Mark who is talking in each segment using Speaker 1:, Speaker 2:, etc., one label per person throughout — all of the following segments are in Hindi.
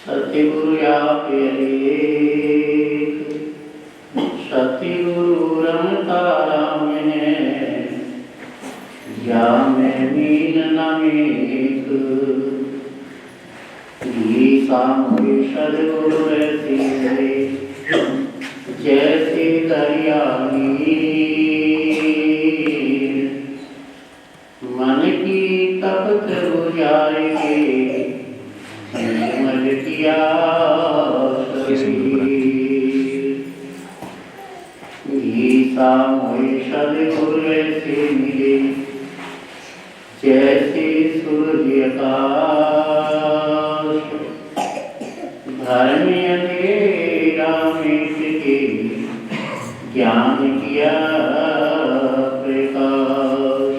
Speaker 1: सतगुरु आप एक, सतगुरु रमता राम है, या मैं मीन नमेक। सामूहिक सदगुरु ऐसे है, जैसे दरिया नीर। मन की तपत बुझाएंगे निर्मल किया सामूहिक सदगुरु ऐसे मिले, जैसे सूर्य आकाश। धर्म अंधेरा मिट के ज्ञान किया प्रकाश।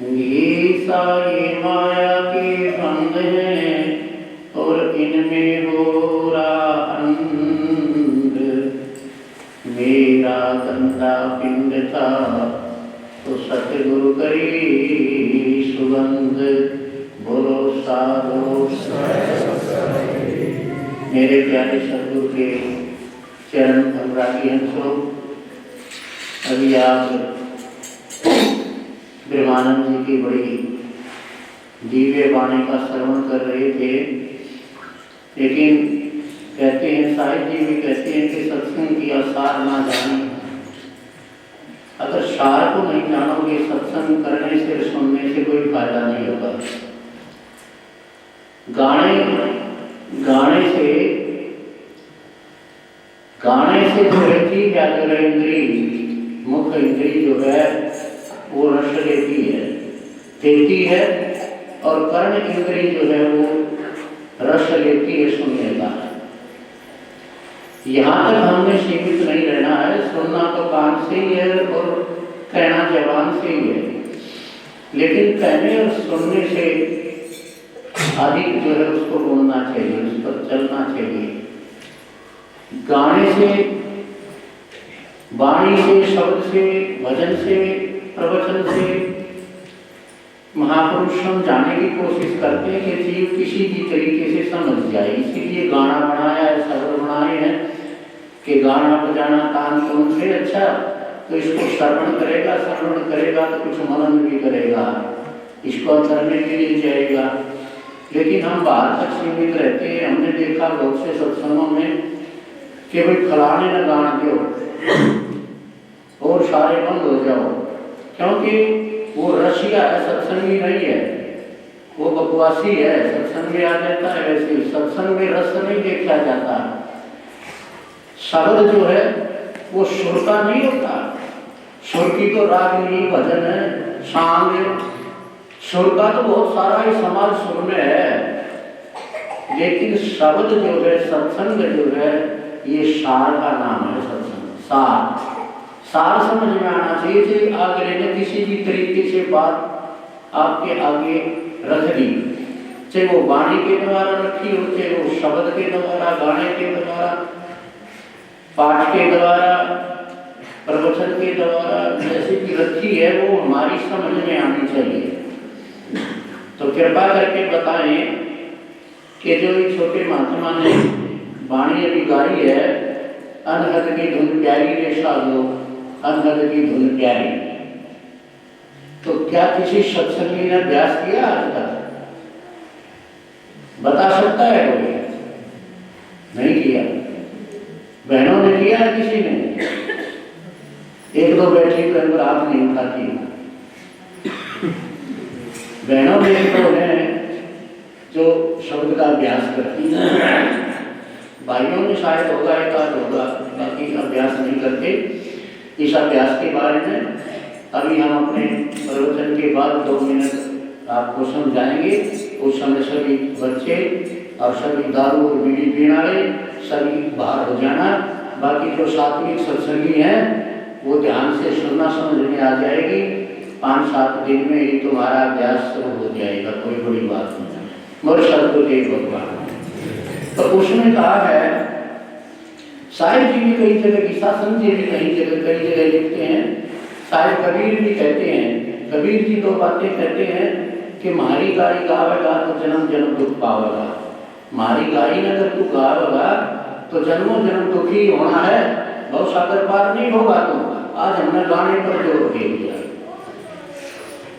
Speaker 1: ये सारे माया के बंध हैं और इनमें हो रहा अंध। मेरा गंदा पिंड था तो सतगुरु करी सुगंध। बोलो साधु मेरे प्यारे सतगुरु के चरण अनुरागी हंसो। अभी आप ब्रह्मानंद जी की बड़ी दिव्य वाणी का श्रवण कर रहे थे, लेकिन कहते हैं, साहिब जी भी कहते हैं कि सत्संग की सार ना जाने। अगर सार को नहीं जानोगे, सत्संग करने से सुनने से कोई फायदा नहीं होगा। गाने से जो रहती व्याघ्र इंद्री, मुख्य इंद्री जो है वो रस लेती है, देती है, और कर्ण इंद्री जो है वो रस लेती है, सुनने का। यहाँ तक हमने सीमित नहीं रहना है। सुनना तो कान से ही है और कहना जबान से ही है, लेकिन कहने और सुनने से अधिक जो है उसको बोलना चाहिए, उस पर चलना चाहिए। गाने से, वाणी से, शब्द से, भजन से, प्रवचन से महापुरुष समझाने की कोशिश करते हैं कि जीव किसी भी तरीके से समझ जाए। इसीलिए गाना बनाया है, शब्द बनाए हैं कि गाना बजाना तान तुम से अच्छा, तो इसको श्रवण करेगा तो कुछ मनन भी करेगा, इसको करने के लिए जाएगा। लेकिन हम बाहर तक सीमित रहते हैं। हमने देखा बहुत से सत्संगों में कि भाई फलाने न गाना दो और सारे बंद हो जाओ, क्योंकि वो रसिया है, सत्संगी नहीं है, वो बकवासी है। सत्संग में आ जाता है, वैसे सत्संग में रस नहीं देखा जाता। शब्द जो है वो सुर का नहीं होता। सुर की तो रागनी भजन है, सांग है। सुर का तो बहुत सारा ही समाज सुर में है, लेकिन शब्द जो है, सत्संग जो है, ये सार का नाम है। सत्संग सार समझ में आना चाहिए। अगर ने किसी भी तरीके से बात आपके आगे रख दी, चाहे वो वाणी के द्वारा रखी हो, चाहे वो शब्द के द्वारा, गाने के द्वारा, पाठ के द्वारा, प्रवचन के द्वारा, जैसे भी रखी है, वो हमारी समझ में आनी चाहिए। तो कृपा करके बताएं कि जो एक छोटे महात्मा ने वाणी अभी गाई है, अनहद की धुन प्यारी रे साधो, अनहद की धुन प्यारी, तो क्या किसी सत्संगी ने अभ्यास किया आज तक? बता सकता है कोई? नहीं किया। बहनों ने किया है? किसी ने? एक दो बैठी कर आप नहीं उठाती। बहनों में तो हैं जो शब्द का अभ्यास करती हैं, भाइयों में शायद होगा, एक आध होगा, बाकी अभ्यास नहीं करते। इस अभ्यास के बारे में अभी हम अपने प्रवचन के बाद 2 मिनट आपको समझाएंगे। उस समय सभी बच्चे और सभी दारू और बीड़ी पीने वाले सभी बाहर हो जाना। बाकी जो सात्विक सत्संगी हैं वो ध्यान से सुनना, समझ में आ जाएगी। 5-7 दिन में ही तुम्हारा अभ्यास शुरू हो जाएगा, कोई बड़ी बात नहीं। मोर सतगुरुदेव भगवान। तो उसमें कहा है, साहिब जी भी कई जगह, गीता संत जी भी कई जगह लिखते हैं, साहिब कबीर भी कहते हैं। कबीर जी 2 बातें कहते हैं कि मारी गाड़ी गावेगा तो जन्म जन्म दुख पावेगा। मारी गाई ने अगर तू गावेगा तो जन्मों जन्म दुखी होना है, बहुत सागर पार नहीं होगा तू। आज हमने गाने पर जोर दे दिया।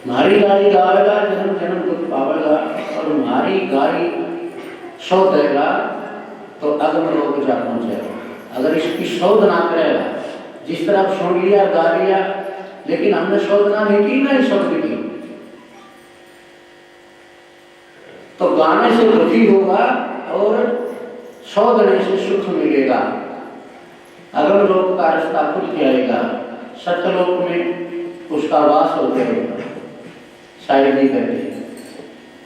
Speaker 1: मारी गाई गावेगा जन्म जन्म दुख पावेगा, और मारी गाई सो देगा तो अगम रोग जा पहुंचेगा। अगर इसकी शोध ना करेगा, जिस तरह सुन लिया गा लिया, लेकिन हमने शोधना नहीं की ना इस शब्द की, तो गाने से दुखी होगा और शोधने से सुख मिलेगा। अगम रोग का रास्ता खुल जाएगा, सत्यलोक में उसका वास हो जाएगा। शायद जी कहते हैं,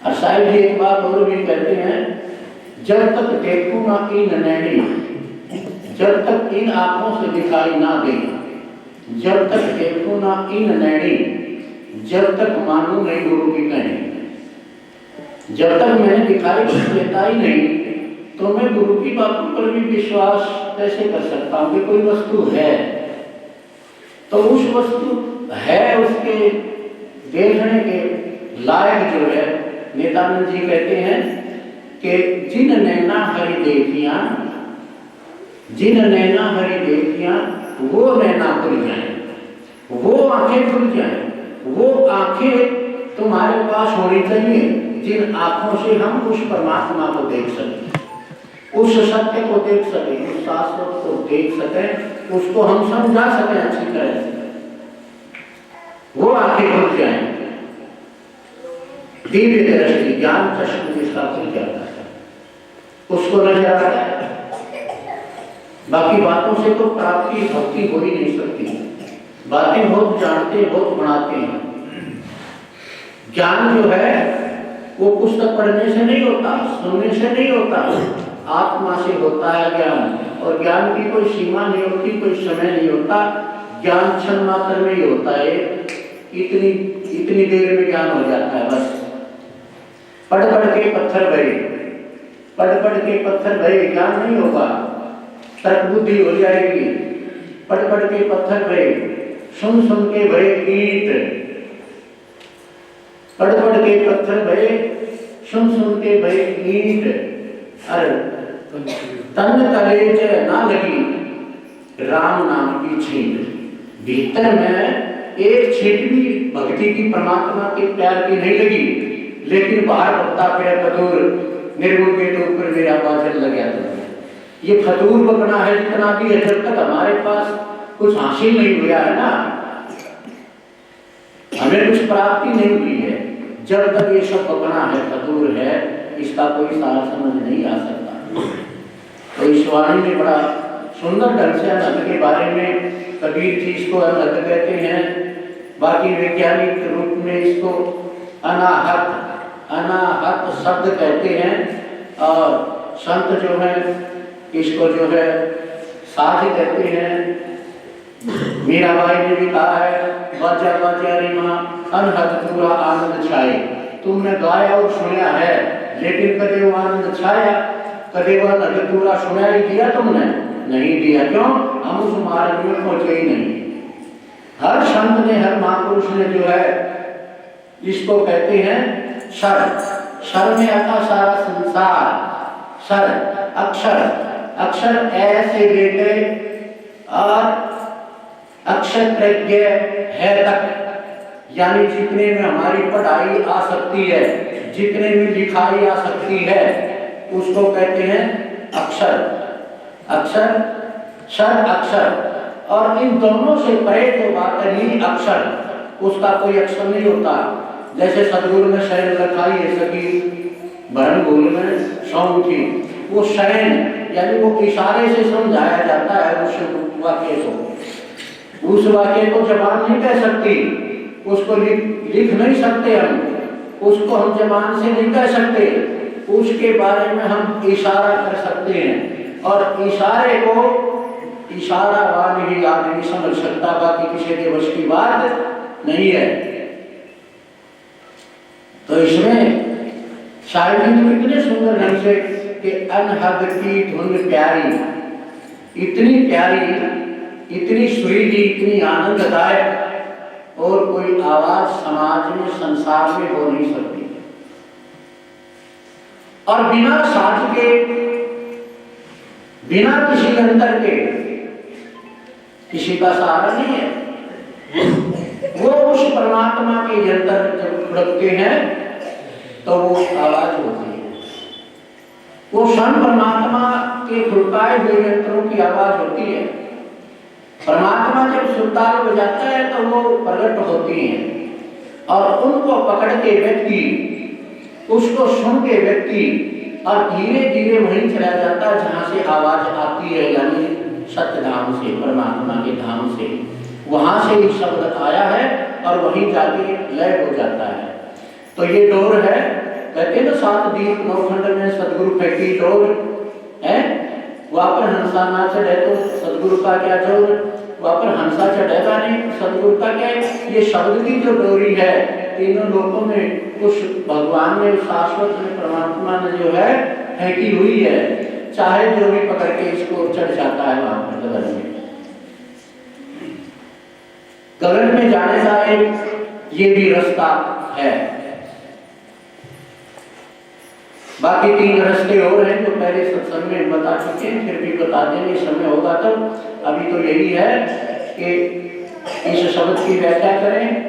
Speaker 1: और शायद जी एक बात और भी कहते हैं, जब तक देखूं ना इन नैनी, जब तक इन आंखों से दिखाई ना दे, जब तक देखूं ना इन नैनी, जब तक मानूं नहीं गुरु की कहनी। जब तक मैंने दिखाई देता ही नहीं, तो मैं गुरु की बातों पर भी विश्वास कैसे कर सकता हूँ कि कोई वस्तु है। तो उस वस्तु है, उसके देखने के लायक जो है, नित्यानंद जी कहते हैं कि जिन नैना हरि देखियां, जिन नैना हरि देखियां, वो नैना खुल जाए, वो आंखें खुल जाए। वो आंखें तुम्हारे पास होनी चाहिए जिन आंखों से हम उस परमात्मा को देख सकें, उस सत्य को देख सकें, उस शाश्वत को देख सकें, उसको हम समझा सकें अच्छी तरह से। वो आंखें खुल जाए, दिव्य दृष्टि ज्ञान चक्षु जिसका खुल जाता है, उसको नजर आता है। बाकी बातों से तो प्राप्ति भक्ति हो ही नहीं सकती। बातें बहुत जानते बहुत बनाते हैं। ज्ञान जो है वो पुस्तक पढ़ने से नहीं होता, सुनने से नहीं होता, आत्मा से होता है ज्ञान। और ज्ञान की कोई सीमा नहीं होती, कोई समय नहीं होता। ज्ञान क्षण मात्र में ही होता है, इतनी देर में ज्ञान हो जाता है बस। पढ़ पढ़ के पत्थर भरे, पढ़ पढ़ के पत्थर भरे, ज्ञान नहीं होगा, तर्क बुद्धि हो जाएगी। पढ़ पढ़ के पत्थर भरे, सुन सुन के भरे ईंट, पढ़ पढ़ के पत्थर भरे, सुन सुन के भरे ईंट। अरे तन कलेज ना लगी राम नाम की छींट। भीतर में एक छींट भी भक्ति की, परमात्मा के प्यार की नहीं लगी, लेकिन बाहर पत्ता पे फतूर निर्गुण के तो ऊपर मेरा बाजल लग गया था। ये फतूर पकना है जितना भी है, जब तक हमारे पास कुछ हासिल नहीं हुआ है ना, हमें कुछ प्राप्ति नहीं हुई है, जब तक ये सब पकना है, फतूर है, इसका कोई सारा समझ नहीं आ सकता। तो इस वाणी में बड़ा सुंदर ढंग से अनहद के बारे में कबीर जी इसको अनहद कहते हैं, बाकी वैज्ञानिक रूप में इसको अनाहत, अनाहत शब्द कहते हैं। और संत जो है इसको जो है साध कहते हैं। मीराबाई ने भी कहा है, बाजा बाजा रे मां अनहद पूरा आनंद छाए। तुमने गाया और सुना है, लेकिन कदे वो आनंद छाया, कदे वो अनहद पूरा सुना ही दिया तुमने? नहीं दिया। क्यों? हम उस मार्ग में पहुंचे ही नहीं। हर संत ने, हर महापुरुष ने जो है इसको कहते हैं शर। शर में आता सारा संसार। शर अक्षर, अक्षर ऐसे लेके और अक्षर प्रज्ञ है तक, यानी जितने में हमारी पढ़ाई आ सकती है, जितने में लिखाई आ सकती है, उसको कहते हैं अक्षर। अक्षर, शर अक्षर। और इन दोनों से परे जो बात है नी अक्षर, उसका कोई अक्षर नहीं होता। जैसे सदगुरु में शयन रखाई है सकी, भरण भूल में सौं थी, वो शयन यानी वो इशारे से समझाया जाता है उस वाक्य को। उस वाक्य को जबान नहीं कह सकती, उसको लिख नहीं सकते हम, उसको हम जबान से नहीं कह सकते, उसके बारे में हम इशारा कर सकते हैं। और इशारे को इशारा वाली ही आदमी समझ सकता, बाकी किसी के वश की बात नहीं है। तो इसमें शायरी ने कितने सुंदर ढंग से कि अनहद की धुन प्यारी, इतनी प्यारी, इतनी सुरीली, इतनी आनंददायक और कोई आवाज समाज में, संसार में हो नहीं सकती। और बिना साथ के, बिना किसी अंतर के किसी का सहारा नहीं है। वो उस परमात्मा के यंत्र जब खुड़कते हैं तो वो आवाज होती है, वो स्वयं परमात्मा के खुड़काए हुए यंत्रों की आवाज होती है। परमात्मा जब सुरताल बजाता है तो वो प्रकट होती हैं और उनको पकड़ के व्यक्ति, उसको सुन के व्यक्ति और धीरे धीरे वहीं चला जाता है जहां से आवाज आती है, यानी सत्य धाम से, परमात्मा के धाम से, वहां से ही शब्द आया है और वहीं जाके लय हो जाता है। तो ये डोर है, कहते ना 7 दीप 9 खंड में सदगुरु फेंकी डोर है, वहां पर हंसा ना चढ़े तो सदगुरु का क्या जोर, वहां पर हंसा चढ़ेगा नहीं सदगुरु का क्या। ये शब्द की जो डोरी है तीनों लोगों में उस भगवान ने, उस शाश्वत में, परमात्मा ने जो है फेंकी हुई है, चाहे जो भी पकड़ के इसको चढ़ जाता है वहां पर गगन में। गगन में जाने का एक ये भी रास्ता है। बाकी 3 रास्ते और हैं जो पहले सत्संग में बता चुके हैं, फिर भी बता देंगे समय होगा तो। अभी तो यही है कि इस शब्द की व्याख्या करें।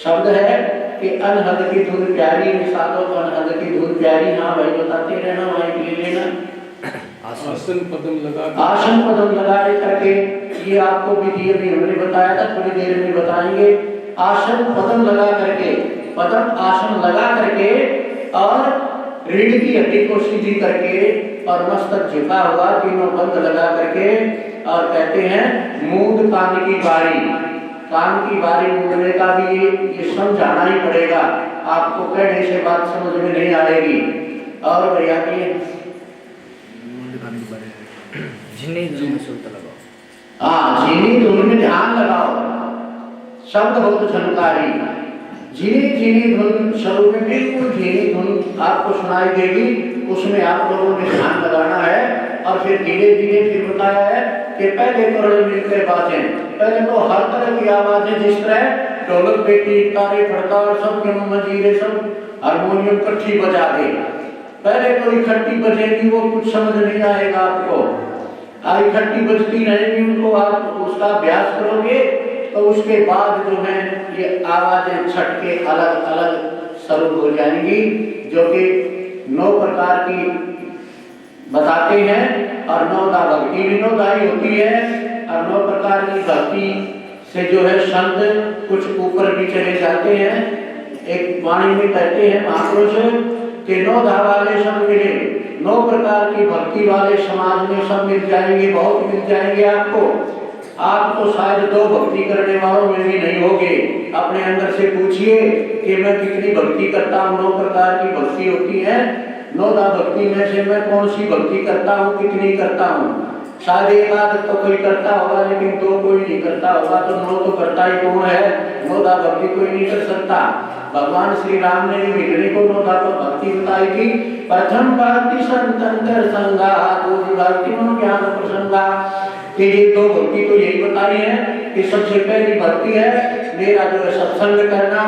Speaker 1: शब्द है कि अनहद की धुन प्यारी, साधो अनहद की धुन प्यारी। हाँ भाई बताते रहना, वहीं ले लेना।
Speaker 2: आसन पदम लगा,
Speaker 1: आसन पदम लगाए करके, ये आपको विधि अभी हमने बताया था, थोड़ी देर में बताएंगे। आसन पदम लगा करके, पदम आसन लगा करके और रीढ़ की हड्डी को सीधी करके और मस्तक झुका हुआ, तीनों बंद लगा करके, और कहते हैं मूंद कान की बारी। कान की बारी मूंदने का भी ये समझाना ही पड़ेगा आपको, कहने से बात समझ में नहीं आएगी। और भैया की
Speaker 3: झिनी धुन में सुरत लगाओ।
Speaker 1: हाँ, झिनी धुन में ध्यान लगाओ। शब्द बहुत झनकारी, झिनी झिनी धुन स्वरूप में बिल्कुल झिनी धुन आपको सुनाई देगी, उसमें आप लोगों ने ध्यान लगाना है। और फिर धीरे धीरे फिर बताया है कि पहले करोड़ मिलकर बाजें, पहले तो हर तरह की आवाजें, जिस तरह ढोलक बेटी, तारे फड़कार, सब मजीरे, सब हारमोनियम इकट्ठी बजा दे। पहले तो इकट्ठी बजेगी, वो कुछ समझ नहीं आएगा आपको। इकट्ठी बजती रहेगी, उनको आप उसका अभ्यास करोगे तो उसके बाद जो है ये आवाजें छट के अलग अलग स्वरूप हो जाएंगी, जो कि 9 प्रकार की बताते हैं। और 9 दा भक्ति भी 9 दाई होती है, और 9 प्रकार की भक्ति से जो है संत कुछ ऊपर भी चले जाते हैं। एक वाणी में कहते हैं महापुरुष कि 9 दा वाले सब मिले, 9 प्रकार की भक्ति वाले समाज में सब मिल जाएंगे, बहुत मिल जाएंगे आपको। आप तो शायद 2 भक्ति करने वालों में भी नहीं होगे। अपने अंदर से पूछिए कि मैं कितनी भक्ति करता हूँ। 9 प्रकार की भक्ति होती है, 9 दा भक्ति में से मैं कौन सी भक्ति करता हूँ, कितनी करता हूँ। शायद एक आदत तो कोई करता होगा, लेकिन 2 कोई नहीं करता होगा, तो 9 तो करता ही कौन है। 9 दा भक्ति कोई नहीं कर सकता। भगवान श्री राम ने भी भिखनी को 9 दा भक्ति बताई थी। प्रथम भक्ति संतंत्र संगा, दूसरी भक्ति मन ज्ञान प्रसंगा। कि ये 2 भक्ति तो यही बताई है कि सबसे पहली भक्ति है मेरा जो है सत्संग करना,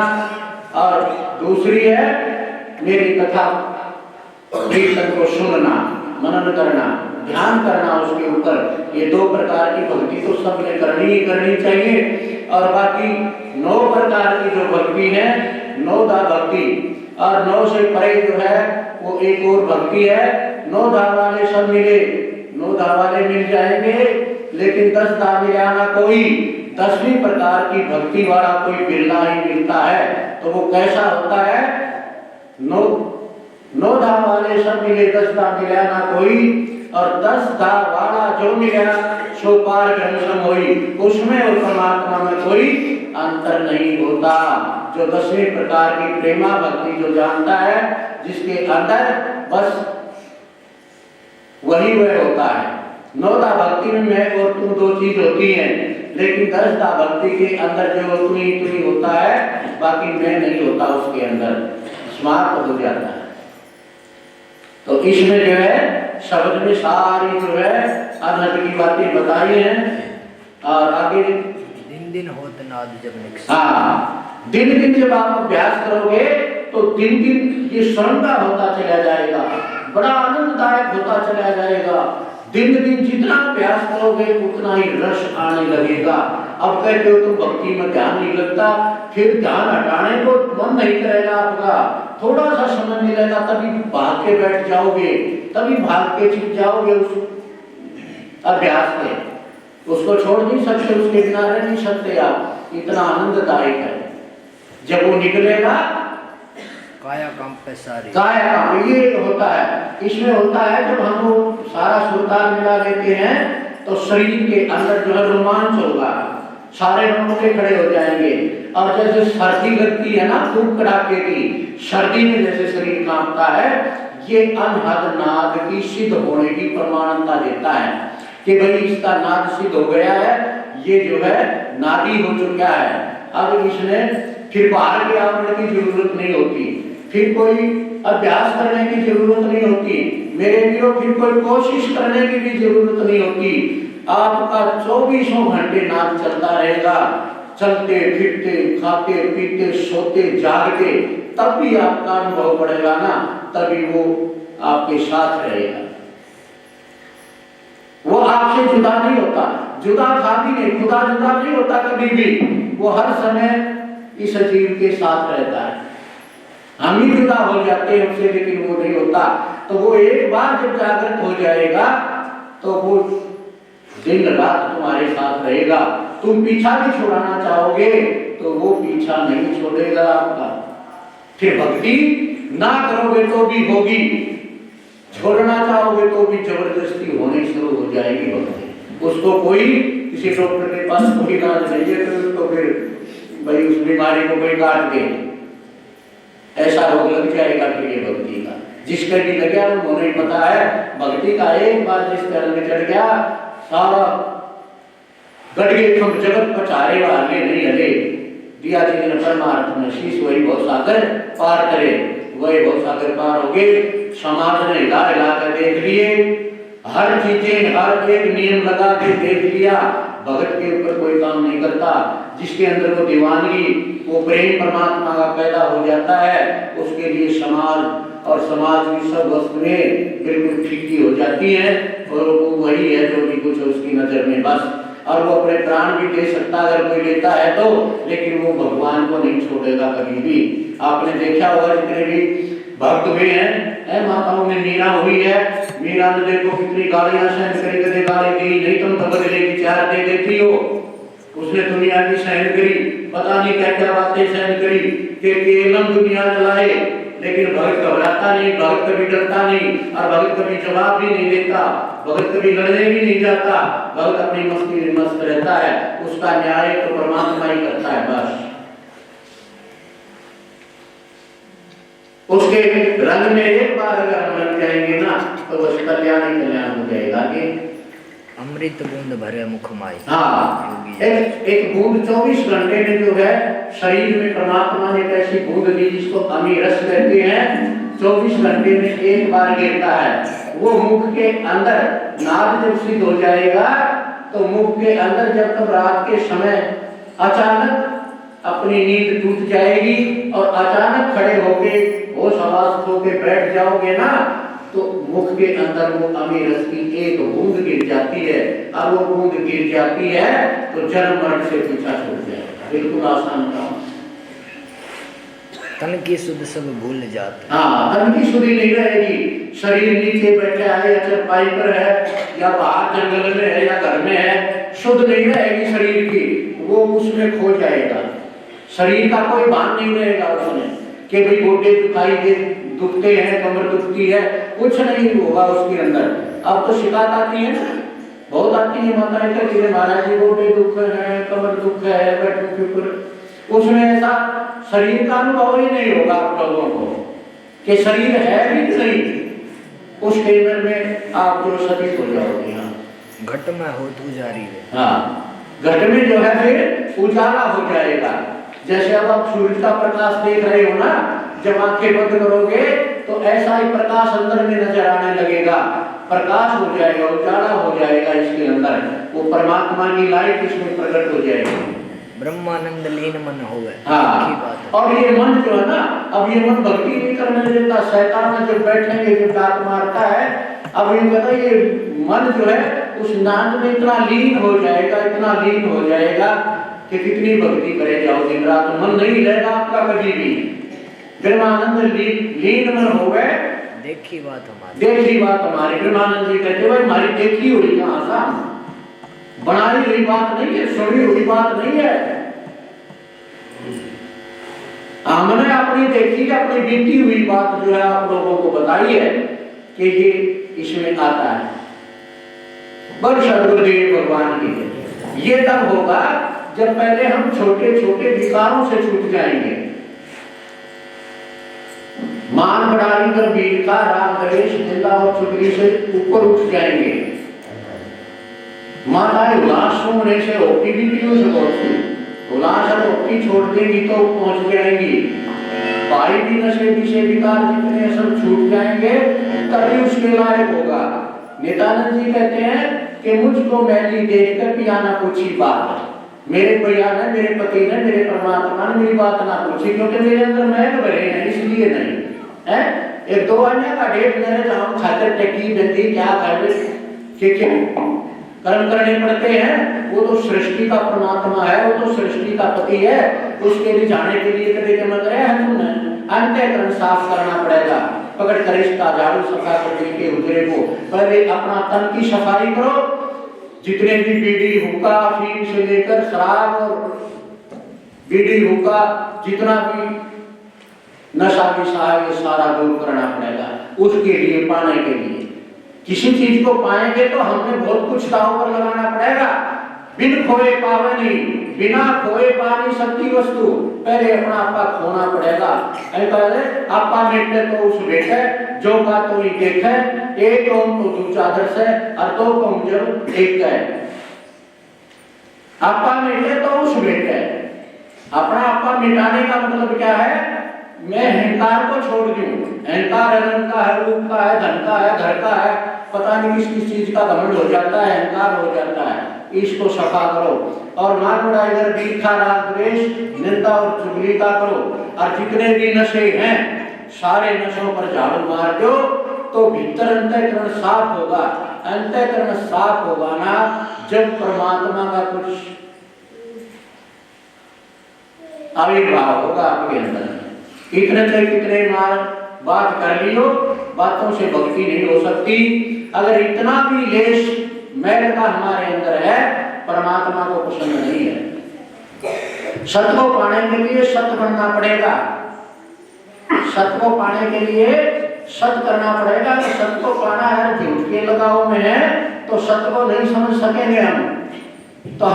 Speaker 1: और दूसरी है मेरी कथा कीर्तन को सुनना, मनन करना, ध्यान करना उसके ऊपर। ये 2 प्रकार की भक्ति तो सबने करनी ही करनी चाहिए। और बाकी 9 प्रकार की जो भक्ति है, 9 दा भक्ति, और 9 से परे जो है वो एक और भक्ति है। 9 दा वाले सब मिले, 9 दा वाले मिल जाएंगे, लेकिन 10 दा मिलाना कोई, 10वीं प्रकार की भक्ति वाला कोई बिरला ही मिलता है। तो वो कैसा होता है? 9 दा वाले सब मिले, 10 दा मिलाना कोई, और 10 दा वाला जो मिला सो पार ब्रह्म होई। उसमें और परमात्मा में कोई अंतर नहीं होता। जो 10वीं प्रकार की प्रेमा भक्ति जो जानता है, जिसके अंदर बस वही वह होता है। 9 दा भक्ति में मैं और तू 2 चीज होती हैं, लेकिन 10 दा भक्ति के अंदर जो तू ही होता है, बाकी मैं नहीं होता उसके अंदर, समाप्त हो जाता है। तो इसमें जो है शब्द में सारी जो है अनहद की बातें बताई हैं। और आगे
Speaker 3: दिन दिन होत नाद जब निकसे।
Speaker 1: हाँ, दिन दिन जब आप अभ्यास करोगे तो दिन दिन ये स्वयं का होता चला जाएगा। बड़ा आनंददायक होता चला जाएगा। दिन दिन जितना अभ्यास करोगे उतना ही रस आने लगेगा। अब कहते हो तुम भक्ति में ध्यान नहीं लगता, फिर ध्यान हटाने को मन नहीं करेगा आपका, थोड़ा सा समय मिलेगा तभी भाग के बैठ जाओगे, तभी भाग के छिप जाओगे उस अभ्यास में। उसको छोड़ नहीं सकते, उसके बिना रह नहीं सकते आप, इतना आनंददायक है। जब वो निकलेगा
Speaker 3: काया काम पे सारी,
Speaker 1: काया काम ये होता है। इसमें होता है जब हम वो सारा सुरताल मिला लेते हैं तो शरीर के अंदर जो है रोमांच होगा, सारे रोंगटे खड़े हो जाएंगे। और जैसे सर्दी लगती है ना खूब कड़ाके की, सर्दी में जैसे शरीर कांपता है, ये अनहद नाद की सिद्ध होने की प्रमाणता देता है कि भाई इसका नाद सिद्ध हो गया है, ये जो है नादी हो चुका है। अब इसमें फिर बाहर के आवरण की जरूरत नहीं होती, फिर कोई अभ्यास करने की जरूरत नहीं होती मेरे वीरों, फिर कोई कोशिश करने की भी जरूरत नहीं होती। आपका 24 घंटे नाद चलता रहेगा, चलते फिरते खाते पीते सोते जागते, तब भी आपका अनुभव बढ़ेगा ना, तभी वो आपके साथ रहेगा। वो आपसे जुदा नहीं होता, जुदा था भी नहीं, खुदा जुदा नहीं होता कभी भी, वो हर समय इस जीव के साथ रहता है। हम ही जुदा हो जाते हैं उससे, लेकिन वो नहीं होता। तो वो एक बार जब जागृत हो जाएगा तो वो दिन रात तुम्हारे साथ रहेगा। तुम पीछा भी छुड़ाना चाहोगे तो वो पीछा नहीं छोड़ेगा आपका। फिर भक्ति ना करोगे तो भी होगी, छोड़ना चाहोगे तो भी जबरदस्ती होनी शुरू हो जाएगी भक्ति। उसको कोई किसी डॉक्टर के पास कोई इलाज नहीं है तो फिर भाई उस बीमारी को कोई काट दे, ऐसा रोग लग जाएगा फिर ये भक्ति का। जिसके भी लग गया वो नहीं पता है, भक्ति का एक बार जिस तरह में चढ़ गया सारा गड़गे तुम जगत पचारे वाले नहीं हले। दिया जी ने परमार्थ में शीश वही बहुत सागर पार करे, वही बहुत सागर पार हो गए। समाज ने हिला हिला कर देख लिए, हर चीजें हर एक नियम लगा के देख लिया, भगत के ऊपर कोई काम नहीं करता। जिसके अंदर वो दीवानगी वो प्रेम परमात्मा का पैदा हो जाता है, उसके लिए समाज और समाज की सब वस्तुएं बिल्कुल फीकी हो जाती हैं और वो वही है जो भी कुछ है उसकी नजर में बस। और वो अपने प्राण भी दे सकता अगर कोई लेता है तो, लेकिन वो भगवान को नहीं छोड़ेगा कभी भी। आपने देखा होगा जितने भी भक्त हुए हैं, माताओं में मीरा हुई है, मीरा ने देखो कितनी गालियां सहन करी, कभी गाली दी नहीं तुम तो बदले की चार दे देती हो। उसने दुनिया की सहन करी, पता नहीं क्या क्या बातें सहन करी कि केवल दुनिया चलाए, लेकिन भगत घबराता नहीं, भगत कभी डरता नहीं, और भगत कभी जवाब भी नहीं देता, भगत कभी लड़ने भी नहीं जाता, भगत अपनी मस्ती में मस्त रहता है। उसका न्याय तो परमात्मा ही करता है बस। उसके रंग में एक बार अगर हम लग जाएंगे ना तो बस कल्याण ही कल्याण हो जाएगा। कि
Speaker 3: अमृत बूंद भरे मुख माई।
Speaker 1: हाँ, एक बूंद 24 घंटे में जो है शरीर में परमात्मा ने कैसी बूंद दी जिसको अमी रस कहते हैं, 24 घंटे में एक बार गिरता है। वो मुख के अंदर नाद जब सिद्ध हो जाएगा तो मुख के अंदर जब तक रात के समय अचानक अपनी नींद टूट जाएगी और अचानक खड़े होके होश हवास खो के बैठ जाओगे ना, तो मुख के अंदर वो अमी रस की एक बूंद गिर जाती है, और वो बूंद गिर जाती है तो जन्म मरण से पीछा छूट जाएगा। बिल्कुल आसान काम।
Speaker 3: तन की सुध सब भूल जाते।
Speaker 1: हाँ, तन की सुधि नहीं रहेगी। शरीर नीचे बैठे है या चरपाई पर है या बाहर जंगल में है या घर में है, शुद्ध नहीं रहेगी शरीर की, वो उसमें खो जाएगा। शरीर का कोई भान नहीं रहेगा उसमें कि भाई गोटे दुखाई दे दुखते हैं, कमर दुखती है, कुछ नहीं होगा उसके अंदर। अब तो शिकायत आती है ना, बहुत आती है, माताएं कहती है महाराज जी गोटे दुख है, कमर दुख है, बैठने के ऊपर। उसमें ऐसा शरीर का अनुभव ही नहीं होगा आप लोगों को कि शरीर है भी नहीं। उस केंद्र में आप जो सतीत हो जाओगे। यहाँ
Speaker 3: घट में हो तू जारी है।
Speaker 1: हाँ, घट में जो है फिर उजाला हो जाएगा। जैसे अब आप सूर्य का प्रकाश देख रहे हो ना, जब आंखें बंद करोगे तो ऐसा ही प्रकाश अंदर में नजर आने लगेगा, प्रकाश हो जाएगा, उजाला हो जाएगा इसके अंदर, वो परमात्मा की लाइट इसमें प्रकट हो जाएगी।
Speaker 3: ब्रह्मानंद लीन मन होवे।
Speaker 1: हाँ,
Speaker 3: की बात है।
Speaker 1: और ये मन जो है ना, अब ये मन भक्ति नहीं करने देता। शैतान जब बैठेंगे, जब डाक मारता है, अब ये कहता है ये मन जो है उस नाद में इतना लीन हो जाएगा, इतना लीन हो जाएगा कि कितनी भक्ति करे जाओ दिन रात, मन नहीं रहेगा आपका कभी भी। ब्रह्मानंद लीन मन हो गए।
Speaker 3: देखी बात हमारी,
Speaker 1: देखी बात हमारी। ब्रह्मानंद जी कहते भाई हमारी देखी हुई कहाँ सा, बनाई हुई बात नहीं है, सुनी हुई बात नहीं है। हमने अपनी देखी, अपनी बीती हुई बात जो है आप लोगों को बताई है कि ये इसमें आता है। बड़ सदगुरुदेव भगवान की ये तब होगा जब पहले हम छोटे छोटे विकारों से छूट जाएंगे। मान बढ़ाई कर वीर का राग द्वेष निंदा और चुगली से ऊपर उठ जाएंगे। माताएं उल्लास होने से होती भी पीओ से पहुंचती, उल्लास और होती छोड़ देंगी तो पहुंच जाएंगी। भाई भी नशे भी से विकार जितने सब छूट जाएंगे तभी उसके लायक होगा। नित्यानंद जी कहते हैं कि मुझको मैली देखकर पियाना पूछी बात, मेरे भैया ने, मेरे पति ने, मेरे परमात्मा ने मेरी बात ना पूछी, क्योंकि मेरे अंदर मैल भरे हैं इसलिए नहीं है। एक दो अन्य का डेट मेरे जहाँ खातर टकी बंदी क्या कर कर्म करने पड़ते हैं। वो तो सृष्टि का परमात्मा है, वो तो सृष्टि का पति है, उसके लिए जाने के लिए कभी जमा करे है तुमने अंतःकरण साफ करना पड़ेगा। पकड़ कर इसका झाड़ू सफा कर दिल के उतरे को पहले अपना तन की सफाई करो। जितने भी बीड़ी हुक्का अफीम से लेकर शराब और बीड़ी हुक्का जितना भी नशा विषा है ये सारा दूर करना पड़ेगा। उसके लिए पाने के लिए किसी चीज को पाएंगे तो हमने बहुत कुछ दांव पर लगाना पड़ेगा। बिन खोए पावे नहीं, बिना खोए पा नहीं सकती वस्तु। पहले अपना आपा खोना पड़ेगा। पहले आपा मिटे तो उस बेटे जो का तो ही देखे, एक ओम तो दू चादर से और दो को मुझे एक है। आपा मिटे तो उस बेटे, अपना आपा मिटाने का मतलब क्या है? मैं अहंकार को छोड़ दूं। अहंकार रंग का है, रूप का है, धन का है, घर का है, पता नहीं किस किस चीज का घमंड हो जाता है, अहंकार हो जाता है। इसको सफा करो और मान बढ़ाकर दीर्घा राग द्वेष निंदा और चुगली का करो। और जितने भी नशे हैं सारे नशों पर झाड़ू मार दो तो भीतर अंतःकरण साफ होगा। अंतःकरण साफ होगा ना जब परमात्मा का कुछ आविर्भाव होगा आपके अंदर। इतने से कितने मार बात कर लियो, बातों से भक्ति नहीं हो सकती। अगर इतना भी लेश मैल का हमारे अंदर है, परमात्मा को पसंद नहीं है। सत्य को पाने के लिए सत्य बनना पड़ेगा। सत्य को पाने के लिए सत्य करना पड़ेगा। तो सत्य को पाना है, झूठ के लगाव में है तो सत्य को नहीं समझ सकेंगे हम। तो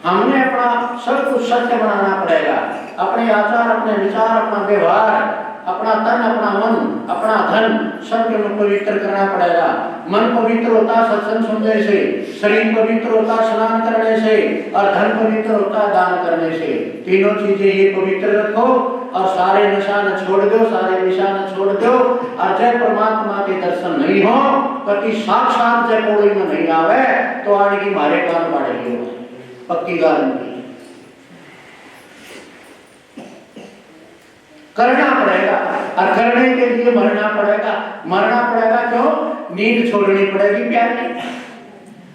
Speaker 1: हमने अपना सब कुछ सत्य बनाना पड़ेगा। अपने आचार, अपने विचार, अपना व्यवहार, अपना तन, अपना मन, अपना धन सब को पवित्र करना पड़ेगा। मन पवित्र होता सत्संग सुनने से, शरीर पवित्र होता स्नान करने से और धन पवित्र होता दान करने से। तीनों चीजें ये पवित्र रखो और सारे नशा न छोड़ दो, सारे विषा न छोड़ दो। और जब परमात्मा के दर्शन नहीं हो, पति साक्षात जब कोई में नहीं आवे तो आने की मारे कान पड़ेगी, पक्की गारंटी। करना पड़ेगा और करने के लिए मरना पड़ेगा। मरना पड़ेगा क्यों? नींद छोड़नी पड़ेगी प्यार की।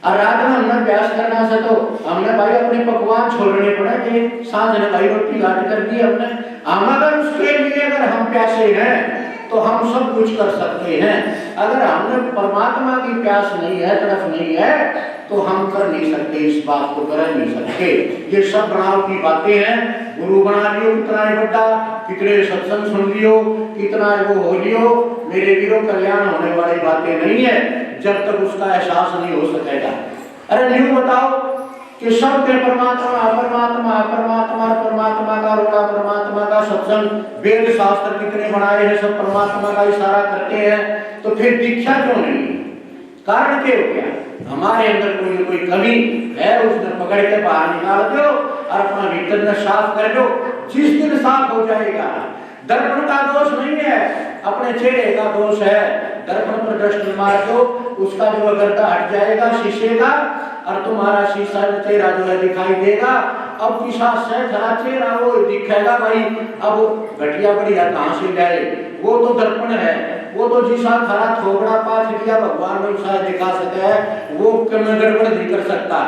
Speaker 1: और रात में हमने प्यास करना से तो हमने भाई अपने पकवान छोड़ने पड़ेंगे। सांझ ने भाई रोटी घाट कर दी हमने। हम अगर उसके लिए अगर हम प्यासे हैं तो हम सब कुछ कर सकते हैं। अगर हमने परमात्मा की प्यास नहीं है, तरफ नहीं है तो हम कर नहीं सकते, इस बात को कर नहीं सकते। ये सब बनाव की बातें हैं। गुरु बना लियो कितना बड़ा, कितने सत्संग सुन लियो, कितना वो हो लियो, मेरे वीरों कल्याण होने वाली बातें नहीं है जब तक उसका एहसास नहीं हो सकेगा। अरे न्यू बताओ कि सब के परमात्मा अपरमात्मा, परमात्मा परमात्मा का रोड़ा, परमात्मा का सत्संग, वेद शास्त्र कितने बनाए हैं सब परमात्मा का इशारा करते हैं। तो फिर दीक्षा क्यों नहीं? कारण क्या हो गया? हमारे अंदर कोई न कोई कमी है, उसने पकड़ के बाहर निकाल दो और अपना भीतर में साफ कर दो। जिस दिन साफ हो जाएगा, दर्पण का दोष नहीं है, अपने चेहरे का दोष है। दर्पण पर दृष्टि मार दो, उसका जो अगरता हट जाएगा शीशे का, और तुम्हारा शीशा चेहरा जो है दिखाई देगा। अब पिशाच से खरा चेहरा वो दिखेगा भाई, अब घटिया बढ़िया कहाँ से जाए, वो तो दर्पण है, वो तो जिसा खरा थोबड़ा पाछ दिया भगवान ने शायद दिखा सके है, वो गड़बड़ नहीं कर सकता।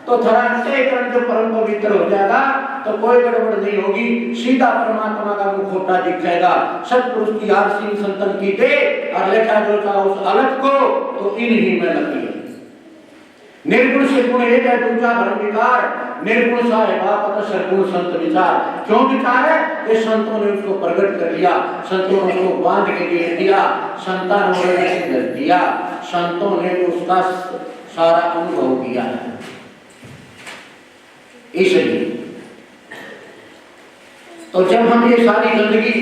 Speaker 1: तो थरा अंतःकरण जो परम पवित्र हो जाएगा तो कोई गड़बड़ नहीं होगी, सीधा परमात्मा का मुखौटा दिखेगा। सतपुरुष की आरसी संतन की दे और लेखा जोता उस अलग को, तो इन्हीं में लगी। निर्गुण से गुण एक है, दूसरा भ्रम विकार, निर्गुण साहेबा पत सरगुण संत विचार। क्यों विचार है? कि संतों ने उसको प्रकट कर लिया, संतों ने उसको बांध के दे दिया, संतानों ने दिया, संतों ने उसका सारा अनुभव किया है। इसलिए तो जब हम ये सारी गंदगी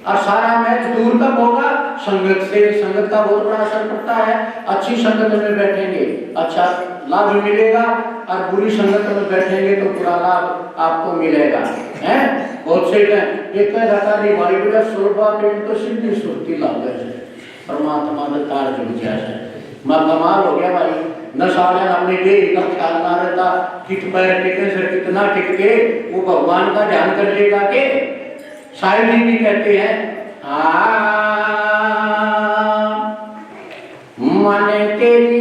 Speaker 1: और सारा मैच दूर कब होगा? संगत से। संगत का बहुत बड़ा असर पड़ता है। अच्छी संगत में बैठेंगे अच्छा लाभ मिलेगा, और बुरी संगत में बैठेंगे तो बुरा लाभ आपको मिलेगा। हैं बहुत से एक रकारी भाई बेटा सोलबा पेट तो सिद्धि सुरती लाभ है, परमात्मा ने तार जुड़ जाए। मां कमाल हो गया भाई, न साले हमने दे का ख्याल ना रहता, कित पैर टिके से कितना टिक के वो भगवान का ध्यान कर लेगा के। शायद भी कहते हैं मन तेरी